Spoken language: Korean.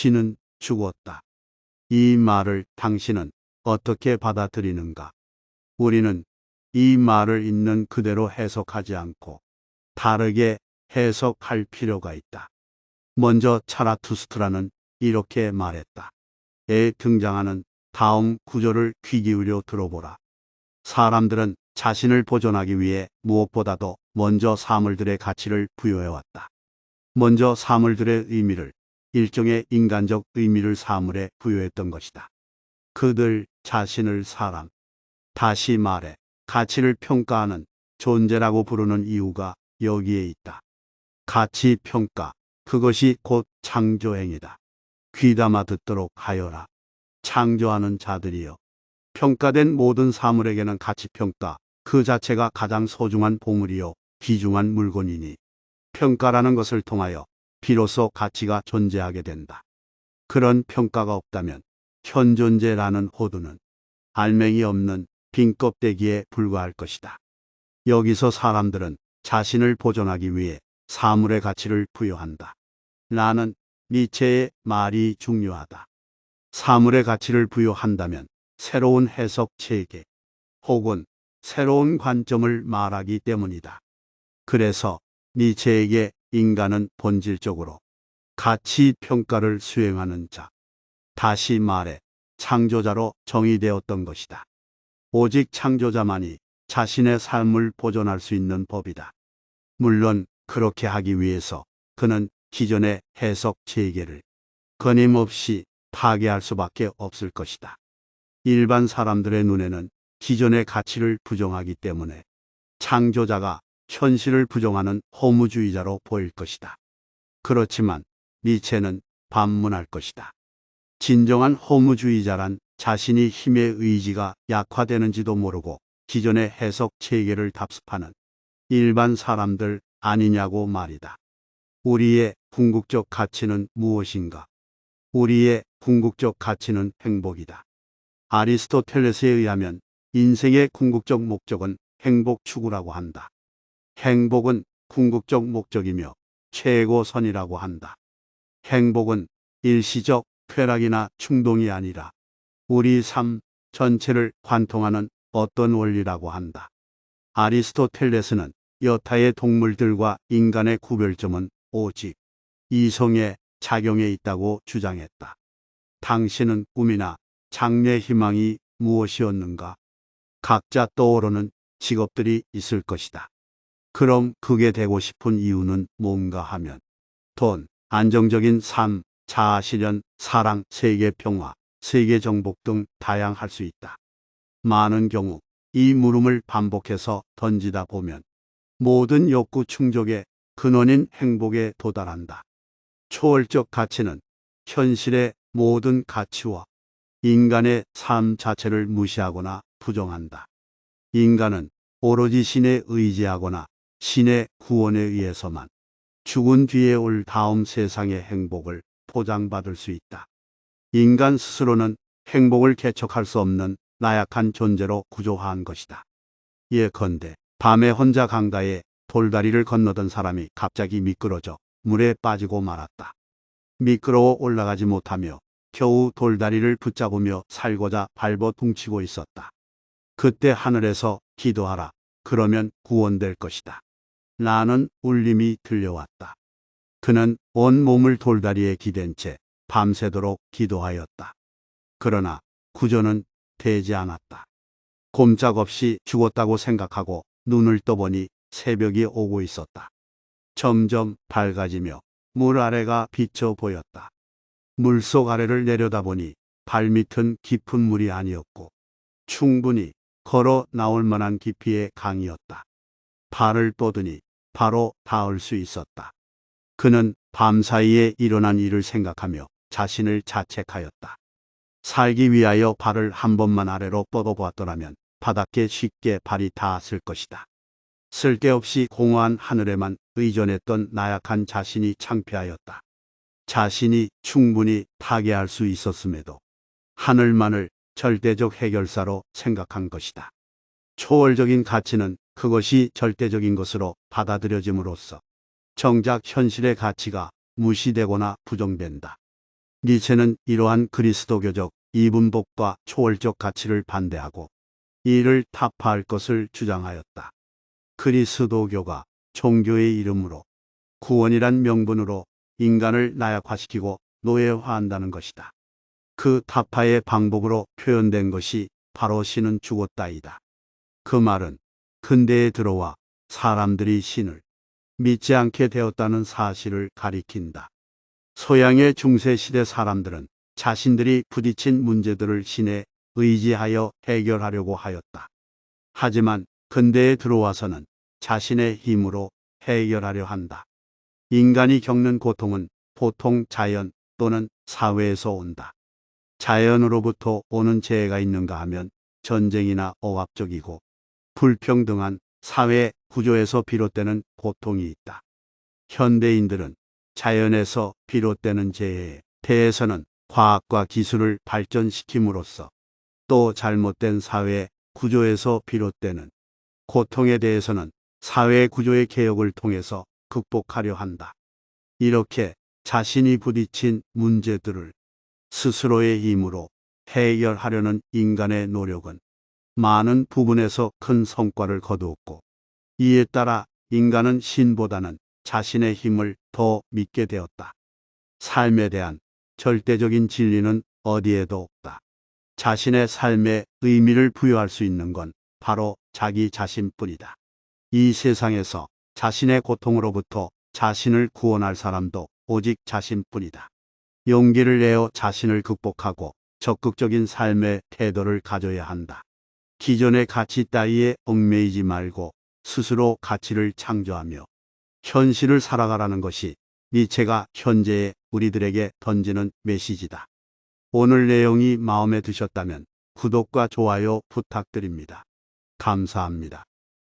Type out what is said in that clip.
신은 죽었다. 이 말을 당신은 어떻게 받아들이는가? 우리는 이 말을 있는 그대로 해석하지 않고 다르게 해석할 필요가 있다. 먼저 차라투스트라는 이렇게 말했다. 에 등장하는 다음 구절을 귀 기울여 들어보라. 사람들은 자신을 보존하기 위해 무엇보다도 먼저 사물들의 가치를 부여해왔다. 먼저 사물들의 의미를, 일종의 인간적 의미를 사물에 부여했던 것이다. 그들 자신을 사람, 다시 말해 가치를 평가하는 존재라고 부르는 이유가 여기에 있다. 가치 평가, 그것이 곧 창조행위다. 귀담아 듣도록 하여라. 창조하는 자들이여. 평가된 모든 사물에게는 가치평가, 그 자체가 가장 소중한 보물이요 귀중한 물건이니 평가라는 것을 통하여 비로소 가치가 존재하게 된다. 그런 평가가 없다면 현존재라는 호두는 알맹이 없는 빈 껍데기에 불과할 것이다. 여기서 사람들은 자신을 보존하기 위해 사물의 가치를 부여한다. 라는 니체의 말이 중요하다. 사물의 가치를 부여한다면 새로운 해석 체계 혹은 새로운 관점을 말하기 때문이다. 그래서 니체에게 인간은 본질적으로 가치 평가를 수행하는 자, 다시 말해 창조자로 정의되었던 것이다. 오직 창조자만이 자신의 삶을 보존할 수 있는 법이다. 물론 그렇게 하기 위해서 그는 기존의 해석 체계를 끊임없이 파괴할 수밖에 없을 것이다. 일반 사람들의 눈에는 기존의 가치를 부정하기 때문에 창조자가 현실을 부정하는 허무주의자로 보일 것이다. 그렇지만 니체는 반문할 것이다. 진정한 허무주의자란 자신이 힘의 의지가 약화되는지도 모르고 기존의 해석 체계를 답습하는 일반 사람들 아니냐고 말이다. 우리의 궁극적 가치는 무엇인가? 우리의 궁극적 가치는 행복이다. 아리스토텔레스에 의하면 인생의 궁극적 목적은 행복 추구라고 한다. 행복은 궁극적 목적이며 최고선이라고 한다. 행복은 일시적 쾌락이나 충동이 아니라 우리 삶 전체를 관통하는 어떤 원리라고 한다. 아리스토텔레스는 여타의 동물들과 인간의 구별점은 오직 이성의 작용에 있다고 주장했다. 당신은 꿈이나 장래 희망이 무엇이었는가? 각자 떠오르는 직업들이 있을 것이다. 그럼 그게 되고 싶은 이유는 뭔가 하면 돈, 안정적인 삶, 자아실현, 사랑, 세계 평화, 세계 정복 등 다양할 수 있다. 많은 경우 이 물음을 반복해서 던지다 보면 모든 욕구 충족의 근원인 행복에 도달한다. 초월적 가치는 현실의 모든 가치와 인간의 삶 자체를 무시하거나 부정한다. 인간은 오로지 신에 의지하거나 신의 구원에 의해서만 죽은 뒤에 올 다음 세상의 행복을 보장받을 수 있다. 인간 스스로는 행복을 개척할 수 없는 나약한 존재로 구조화한 것이다. 예컨대 밤에 혼자 강가에 돌다리를 건너던 사람이 갑자기 미끄러져 물에 빠지고 말았다. 미끄러워 올라가지 못하며 겨우 돌다리를 붙잡으며 살고자 발버둥치고 있었다. 그때 하늘에서 기도하라. 그러면 구원될 것이다. 라는 울림이 들려왔다. 그는 온 몸을 돌다리에 기댄 채 밤새도록 기도하였다. 그러나 구조는 되지 않았다. 꼼짝없이 죽었다고 생각하고 눈을 떠보니 새벽이 오고 있었다. 점점 밝아지며 물 아래가 비쳐 보였다. 물속 아래를 내려다보니 발밑은 깊은 물이 아니었고 충분히 걸어 나올 만한 깊이의 강이었다. 발을 뻗으니 바로 닿을 수 있었다. 그는 밤사이에 일어난 일을 생각하며 자신을 자책하였다. 살기 위하여 발을 한 번만 아래로 뻗어보았더라면 바닥에 쉽게 발이 닿았을 것이다. 쓸데없이 공허한 하늘에만 의존했던 나약한 자신이 창피하였다. 자신이 충분히 타개할 수 있었음에도 하늘만을 절대적 해결사로 생각한 것이다. 초월적인 가치는 그것이 절대적인 것으로 받아들여짐으로써 정작 현실의 가치가 무시되거나 부정된다. 니체는 이러한 그리스도교적 이분법과 초월적 가치를 반대하고 이를 타파할 것을 주장하였다. 그리스도교가 종교의 이름으로 구원이란 명분으로 인간을 나약화시키고 노예화한다는 것이다. 그 타파의 방법으로 표현된 것이 바로 신은 죽었다이다. 그 말은 근대에 들어와 사람들이 신을 믿지 않게 되었다는 사실을 가리킨다. 서양의 중세시대 사람들은 자신들이 부딪힌 문제들을 신에 의지하여 해결하려고 하였다. 하지만 근대에 들어와서는 자신의 힘으로 해결하려 한다. 인간이 겪는 고통은 보통 자연 또는 사회에서 온다. 자연으로부터 오는 재해가 있는가 하면 전쟁이나 억압적이고 불평등한 사회 구조에서 비롯되는 고통이 있다. 현대인들은 자연에서 비롯되는 재해에 대해서는 과학과 기술을 발전시킴으로써 또 잘못된 사회 구조에서 비롯되는 고통에 대해서는 사회 구조의 개혁을 통해서 극복하려 한다. 이렇게 자신이 부딪힌 문제들을 스스로의 힘으로 해결하려는 인간의 노력은 많은 부분에서 큰 성과를 거두었고, 이에 따라 인간은 신보다는 자신의 힘을 더 믿게 되었다. 삶에 대한 절대적인 진리는 어디에도 없다. 자신의 삶에 의미를 부여할 수 있는 건 바로 자기 자신뿐이다. 이 세상에서 자신의 고통으로부터 자신을 구원할 사람도 오직 자신뿐이다. 용기를 내어 자신을 극복하고 적극적인 삶의 태도를 가져야 한다. 기존의 가치 따위에 얽매이지 말고 스스로 가치를 창조하며 현실을 살아가라는 것이 니체가 현재의 우리들에게 던지는 메시지다. 오늘 내용이 마음에 드셨다면 구독과 좋아요 부탁드립니다. 감사합니다.